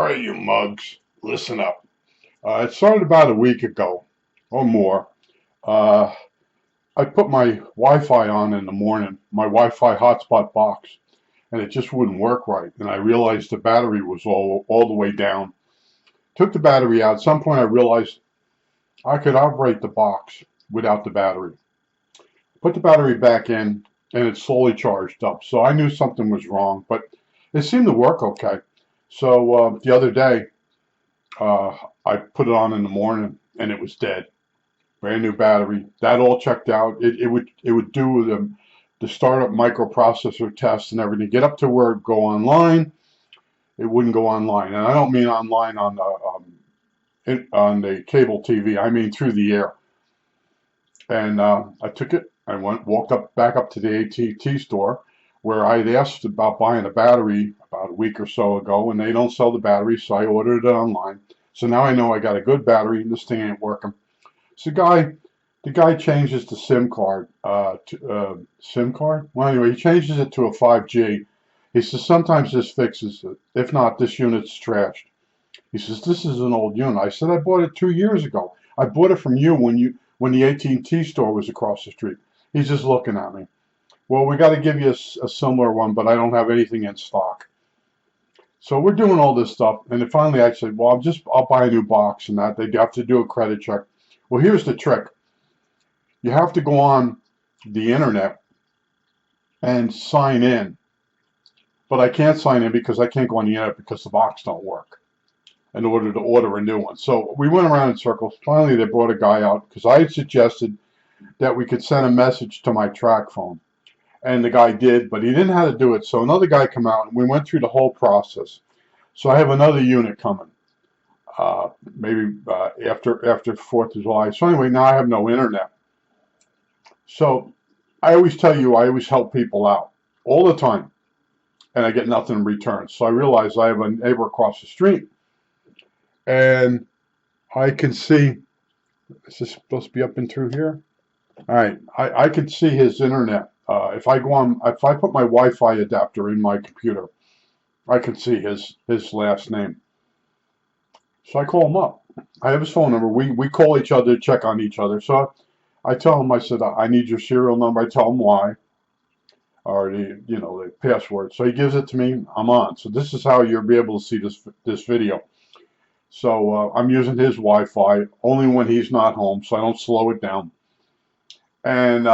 Alright, you mugs, listen up. It started about a week ago or more. Uh, I put my Wi-Fi on in the morning, my Wi-Fi hotspot box, and it just wouldn't work right. And I realized the battery was all the way down. Took the battery out. At some point I realized I could operate the box without the battery. Put the battery back in and it slowly charged up. So I knew something was wrong, but it seemed to work okay. So the other day, uh, I put it on in the morning and it was dead. Brand new battery. That all checked out. It would do the startup microprocessor tests and everything. Get up to where it go online. It wouldn't go online, and I don't mean online on on the cable TV. I mean through the air. And I took it. I walked back up to the ATT store where I had asked about buying a battery about a week or so ago, and they don't sell the battery, so I ordered it online. So now I know I got a good battery, and this thing ain't working. So the guy changes the SIM card, SIM card? Well, anyway, he changes it to a 5G. He says, sometimes this fixes it. If not, this unit's trashed. He says, this is an old unit. I said, I bought it 2 years ago. I bought it from you when the AT&T store was across the street. He's just looking at me. Well, we got to give you a similar one, but I don't have anything in stock. So we're doing all this stuff, and then finally I said, well, I'll buy a new box and that. They have to do a credit check. Well, here's the trick. You have to go on the internet and sign in. But I can't sign in because I can't go on the internet because the box don't work in order to order a new one. So we went around in circles. Finally, they brought a guy out because I had suggested that we could send a message to my track phone. And the guy did, but he didn't know how to do it. So another guy came out and we went through the whole process. So I have another unit coming. Maybe after 4th of July. So anyway, now I have no internet. So I always tell you, I always help people out all the time, and I get nothing in return. So I realize I have a neighbor across the street, and I can see, is this supposed to be up and through here? All right, I can see his internet. If I put my Wi-Fi adapter in my computer, I can see his last name. So I call him up. I have his phone number. We call each other, check on each other. So I tell him, I said, I need your serial number. I tell him why, or the password. So he gives it to me. I'm on. So this is how you'll be able to see this video. So I'm using his Wi-Fi only when he's not home, so I don't slow it down. And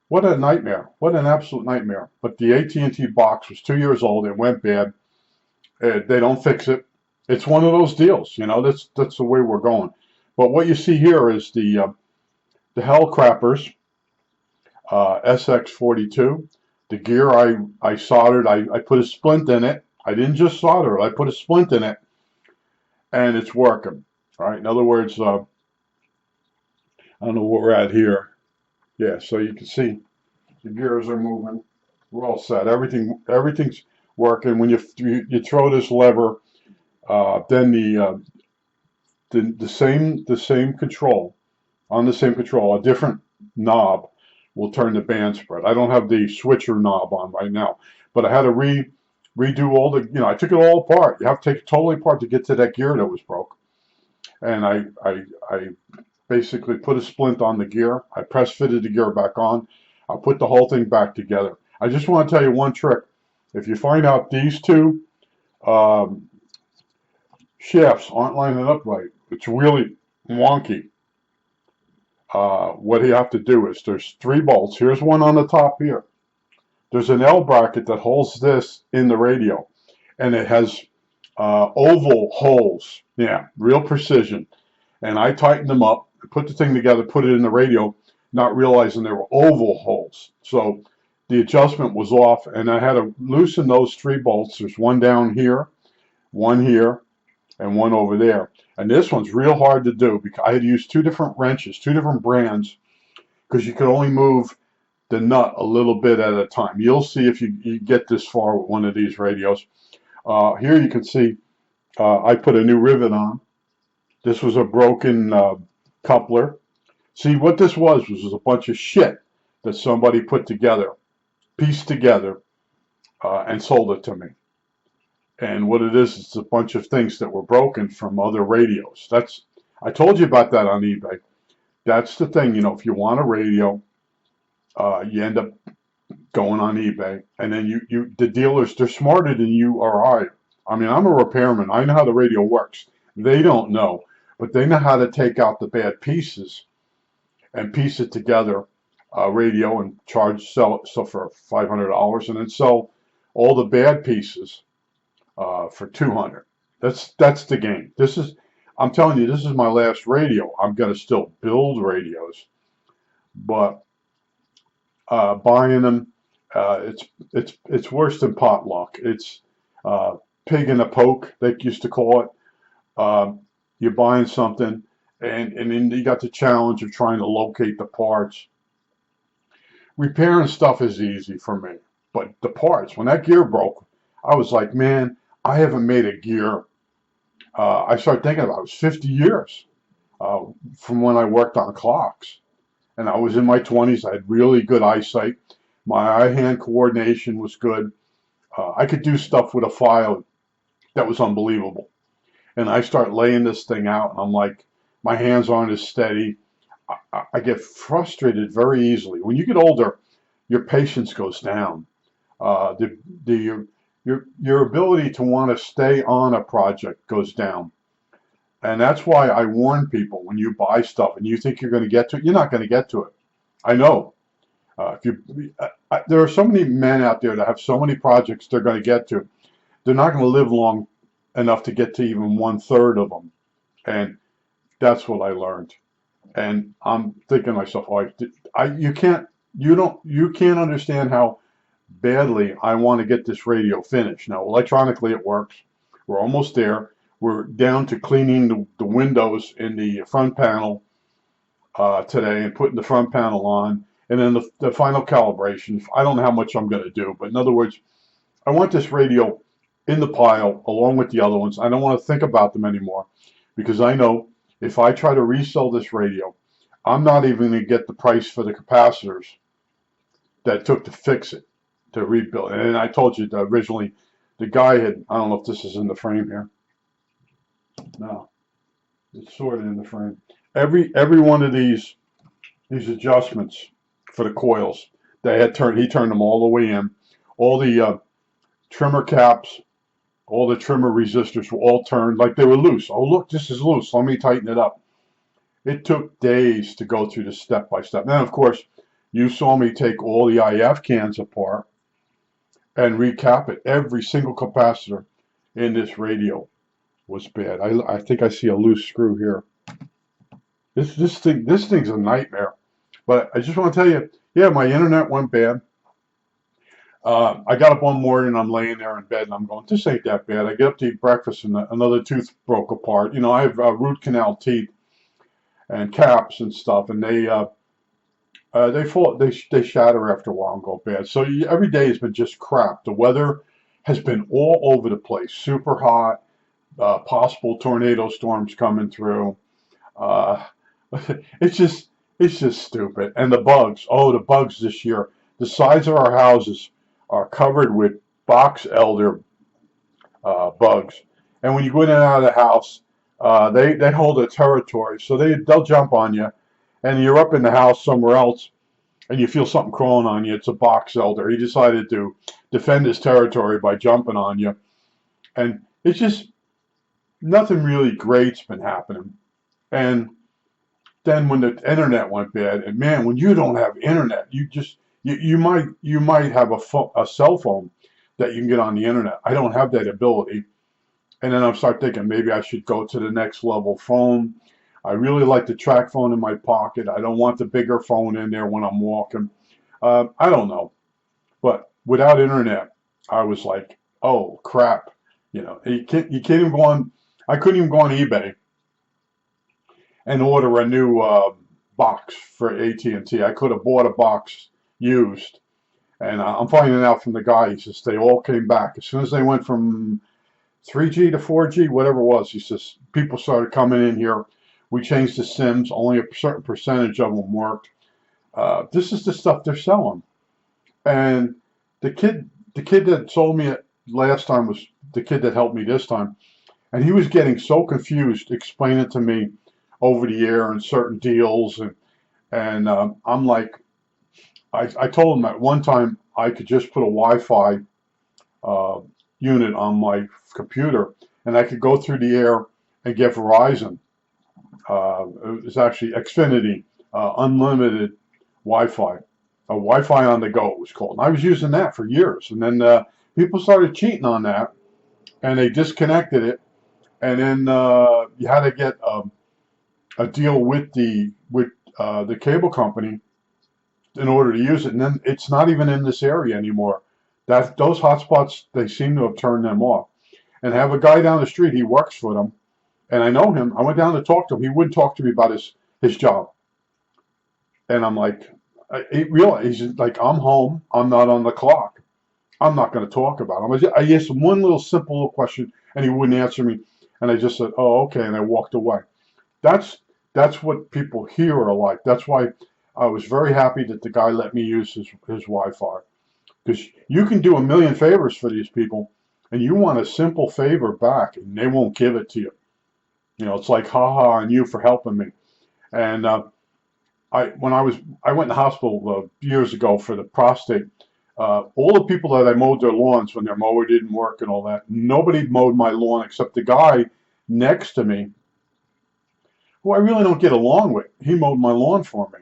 what a nightmare! What an absolute nightmare! But the AT&T box was 2 years old. It went bad. They don't fix it. It's one of those deals, that's the way we're going. But what you see here is the Hallicrafters SX42. The gear I soldered, I put a splint in it. I didn't just solder it, I put a splint in it, and it's working. All right, in other words, I don't know what we're at here. Yeah, so you can see the gears are moving. We're all set. Everything's working. When you throw this lever, then the same control, on the same control, a different knob will turn the band spread. I don't have the switcher knob on right now, but I had to redo all the, I took it all apart. You have to take it totally apart to get to that gear that was broke. And I basically put a splint on the gear. I press fitted the gear back on. I put the whole thing back together. I just want to tell you one trick. If you find out these two shafts aren't lining up right, it's really wonky. What you have to do is there's 3 bolts. Here's one on the top here. There's an L bracket that holds this in the radio, and it has oval holes. Yeah, real precision. And I tightened them up, put the thing together, put it in the radio, not realizing there were oval holes. So the adjustment was off, and I had to loosen those 3 bolts. There's one down here, and one over there. And this one's real hard to do because I had to use 2 different wrenches, 2 different brands, because you could only move the nut a little bit at a time. You'll see if you get this far with one of these radios. Here you can see I put a new rivet on. This was a broken coupler. See, what this was a bunch of shit that somebody put together, pieced together, and sold it to me. And what it is, it's a bunch of things that were broken from other radios. I told you about that on eBay. That's the thing, if you want a radio, you end up going on eBay, and then the dealers, they're smarter than you or I. I mean, I'm a repairman. I know how the radio works. They don't know, but they know how to take out the bad pieces and piece it together, radio, and sell it for $500, and then sell all the bad pieces for 200. That's the game. I'm telling you, this is my last radio. I'm gonna still build radios, but buying them, it's worse than potluck. It's pig in a poke, they used to call it. You're buying something, and then you got the challenge of trying to locate the parts. Repairing stuff is easy for me, but the parts, when that gear broke, I was like, man, I haven't made a gear. I started thinking about it was 50 years from when I worked on clocks. And I was in my 20s. I had really good eyesight. My eye-hand coordination was good. I could do stuff with a file that was unbelievable. And I start laying this thing out, and I'm like, my hands aren't as steady. I get frustrated very easily. When you get older, your patience goes down. Your ability to want to stay on a project goes down. And that's why I warn people, when you buy stuff and you think you're going to get to it, you're not going to get to it. I know. There are so many men out there that have so many projects they're going to get to. They're not going to live long enough to get to even 1/3 of them. And that's what I learned. And I'm thinking to myself, you can't understand how badly I want to get this radio finished. Now, electronically it works. We're almost there. We're down to cleaning the windows in the front panel today and putting the front panel on. And then the final calibration. I don't know how much I'm going to do, but in other words, I want this radio in the pile along with the other ones. I don't want to think about them anymore, because I know if I try to resell this radio, I'm not even going to get the price for the capacitors that it took to fix it, to rebuild it. And I told you that originally the guy had, I don't know if this is in the frame here. No, it's sort of in the frame. Every one of these adjustments for the coils, he turned them all the way in. All the trimmer caps, all the trimmer resistors were all turned like they were loose. Oh, look, this is loose. Let me tighten it up. It took days to go through this step by step. Then, of course, you saw me take all the IF cans apart and recap it. Every single capacitor in this radio was bad. I think I see a loose screw here. This thing's a nightmare. But I just want to tell you, yeah, my internet went bad. I got up one morning, I'm laying there in bed, and I'm going, this ain't that bad. I get up to eat breakfast, and another tooth broke apart. I have root canal teeth and caps and stuff, and they shatter after a while and go bad. So every day has been just crap. The weather has been all over the place, super hot, possible tornado storms coming through. It's just stupid. And the bugs this year. The sides of our houses are covered with box elder bugs, and when you go in and out of the house, they hold a territory, so they'll jump on you, and you're up in the house somewhere else, and you feel something crawling on you. It's a box elder. He decided to defend his territory by jumping on you, and it's just nothing really great's been happening. And then when the internet went bad, and man, when you don't have internet, you might have a cell phone that you can get on the internet. I don't have that ability. And then I start thinking maybe I should go to the next level phone. I really like the track phone in my pocket. I don't want the bigger phone in there when I'm walking. I don't know. But without internet, I was like, oh crap. You can't even go on. I couldn't even go on eBay and order a new box for AT&T. I could have bought a box used, and I'm finding out from the guy, he says they all came back as soon as they went from 3G to 4G, whatever it was. He says people started coming in here. We changed the SIMs. Only a certain percentage of them worked. This is the stuff they're selling. And the kid that sold me it last time was the kid that helped me this time, and he was getting so confused explaining to me over the air and certain deals, and I'm like, I told him at one time I could just put a Wi-Fi uh, unit on my computer, and I could go through the air and get Verizon. It was actually Xfinity unlimited Wi-Fi, Wi-Fi on the go it was called. And I was using that for years, and then people started cheating on that, and they disconnected it, and then you had to get a deal with the cable company in order to use it. And then it's not even in this area anymore. That those hotspots, they seem to have turned them off. And I have a guy down the street, he works for them, and I know him. I went down to talk to him. He wouldn't talk to me about his job. And I'm like, he realized, he's like, I'm home. I'm not on the clock. I'm not going to talk about him. I asked him one little simple little question, and he wouldn't answer me. And I just said, oh, okay, and I walked away. That's that's what people here are like. That's why I was very happy that the guy let me use his Wi-Fi. Because you can do a million favors for these people, and you want a simple favor back, and they won't give it to you. You know, it's like, haha on you for helping me. And I went to the hospital years ago for the prostate. All the people that I mowed their lawns when their mower didn't work and all that, nobody mowed my lawn except the guy next to me, who I really don't get along with. He mowed my lawn for me.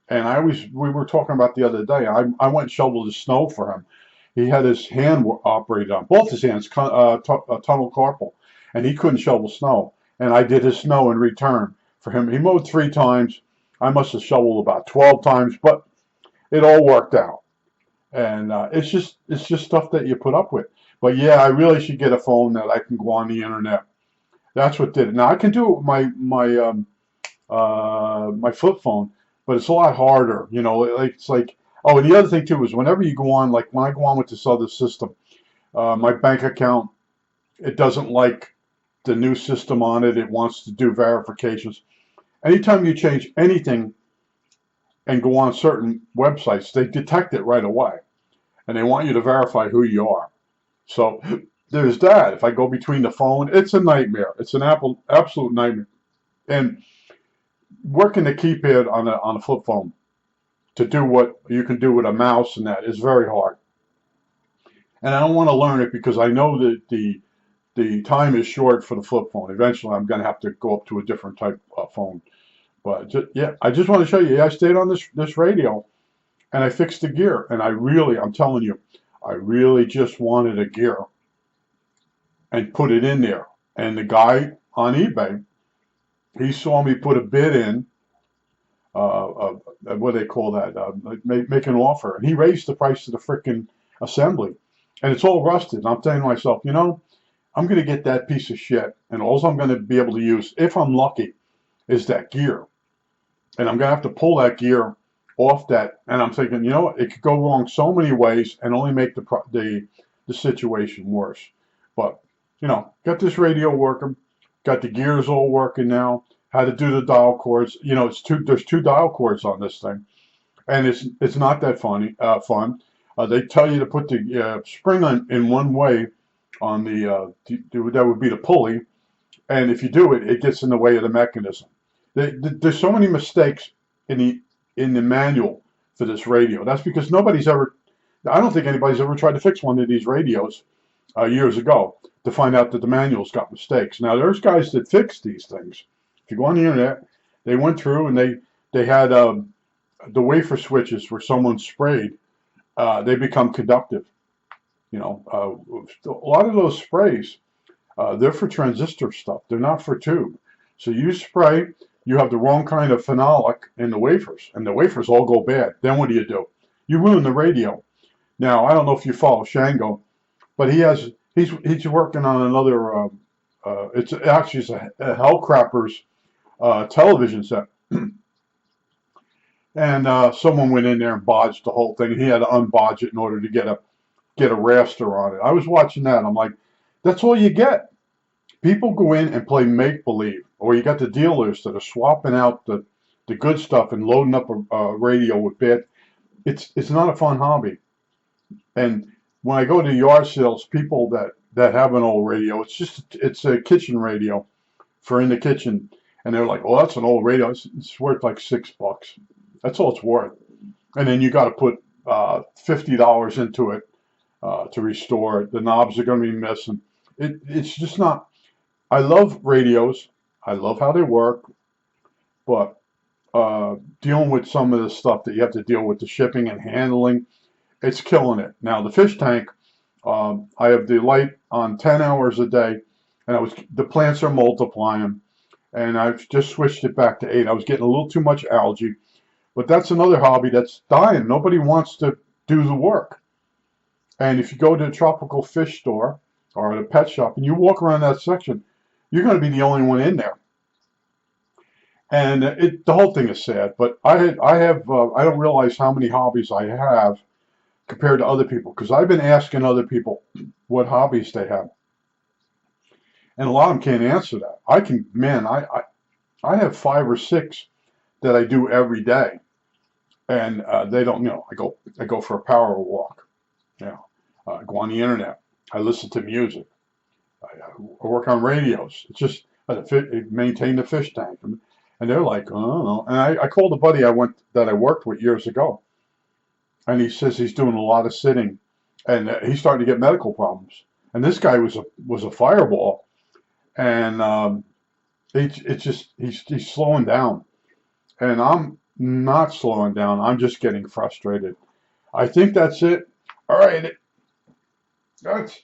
And we were talking about the other day, I went and shoveled the snow for him. He had his hand operated on, both his hands, tunnel carpal, and he couldn't shovel snow. And I did his snow in return for him. He mowed 3 times. I must have shoveled about 12 times, but it all worked out. And it's just stuff that you put up with. But yeah, I really should get a phone that I can go on the internet. That's what did it. Now I can do it with my flip phone, but it's a lot harder. You know, it's like, oh, and the other thing too is whenever you go on, like when I go on with this other system, my bank account, it doesn't like the new system on it. It wants to do verifications. Anytime you change anything and go on certain websites, they detect it right away, and they want you to verify who you are. So there's that. If I go between the phone, it's a nightmare. It's an absolute nightmare. And working the keypad on a flip phone to do what you can do with a mouse and that is very hard. And I don't want to learn it because I know that the time is short for the flip phone. Eventually, I'm going to have to go up to a different type of phone. But yeah, I just want to show you. Yeah, I stayed on this radio, and I fixed the gear. And I'm telling you, I really just wanted a gear and put it in there. And the guy on eBay, he saw me put a bid in, what do they call that? Make an offer, and he raised the price of the frickin' assembly, and it's all rusted. And I'm saying to myself, you know, I'm going to get that piece of shit, and all I'm going to be able to use, if I'm lucky, is that gear. And I'm going to have to pull that gear off that. And I'm thinking, you know, it could go wrong so many ways and only make the situation worse. But, you know, got this radio working, got the gears all working now, how to do the dial cords. You know, there's 2 dial cords on this thing, and it's not that fun. They tell you to put the spring in one way on that would be the pulley, and if you do it, it gets in the way of the mechanism. There's so many mistakes in the manual for this radio. That's because I don't think anybody's ever tried to fix one of these radios years ago to find out that the manual's got mistakes. Now, there's guys that fix these things. If you go on the internet, they went through and they had the wafer switches where someone sprayed, they become conductive. You know, a lot of those sprays, they're for transistor stuff. They're not for tube. So you spray, you have the wrong kind of phenolic in the wafers, and the wafers all go bad. Then what do? You ruin the radio. Now, I don't know if you follow Shango, but he's working on another, it's actually a Hallicrafters television set. And someone went in there and bodged the whole thing, and he had to unbodge it in order to get a raster on it. I was watching that, and I'm like, that's all you get. People go in and play make-believe, or you got the dealers that are swapping out the good stuff and loading up a radio with bad. It's not a fun hobby. And when I go to yard sales, people that that have an old radio. It's a kitchen radio for in the kitchen, and they're like, "Oh, that's an old radio. It's worth like $6. That's all it's worth." And then you got to put $50 into it to restore it. The knobs are going to be missing. It's just not. I love radios. I love how they work, but dealing with some of the stuff that you have to deal with, the shipping and handling, it's killing it. Now the fish tank, I have the light on 10 hours a day, and the plants are multiplying, and I've just switched it back to 8. I was getting a little too much algae, but that's another hobby that's dying. Nobody wants to do the work. And if you go to a tropical fish store or at a pet shop and you walk around that section, you're going to be the only one in there. And the whole thing is sad. But I don't realize how many hobbies I have compared to other people, because I've been asking other people what hobbies they have, and a lot of them can't answer that. I have 5 or 6 that I do every day, and they don't. I go for a power walk. I go on the internet. I listen to music. I work on radios. It's just maintain the fish tank, and they're like, oh, I don't know. And I called a buddy that I worked with years ago, and he says he's doing a lot of sitting, and he's starting to get medical problems. And this guy was a fireball, and he's slowing down, and I'm not slowing down. I'm just getting frustrated. I think that's it. All right, that's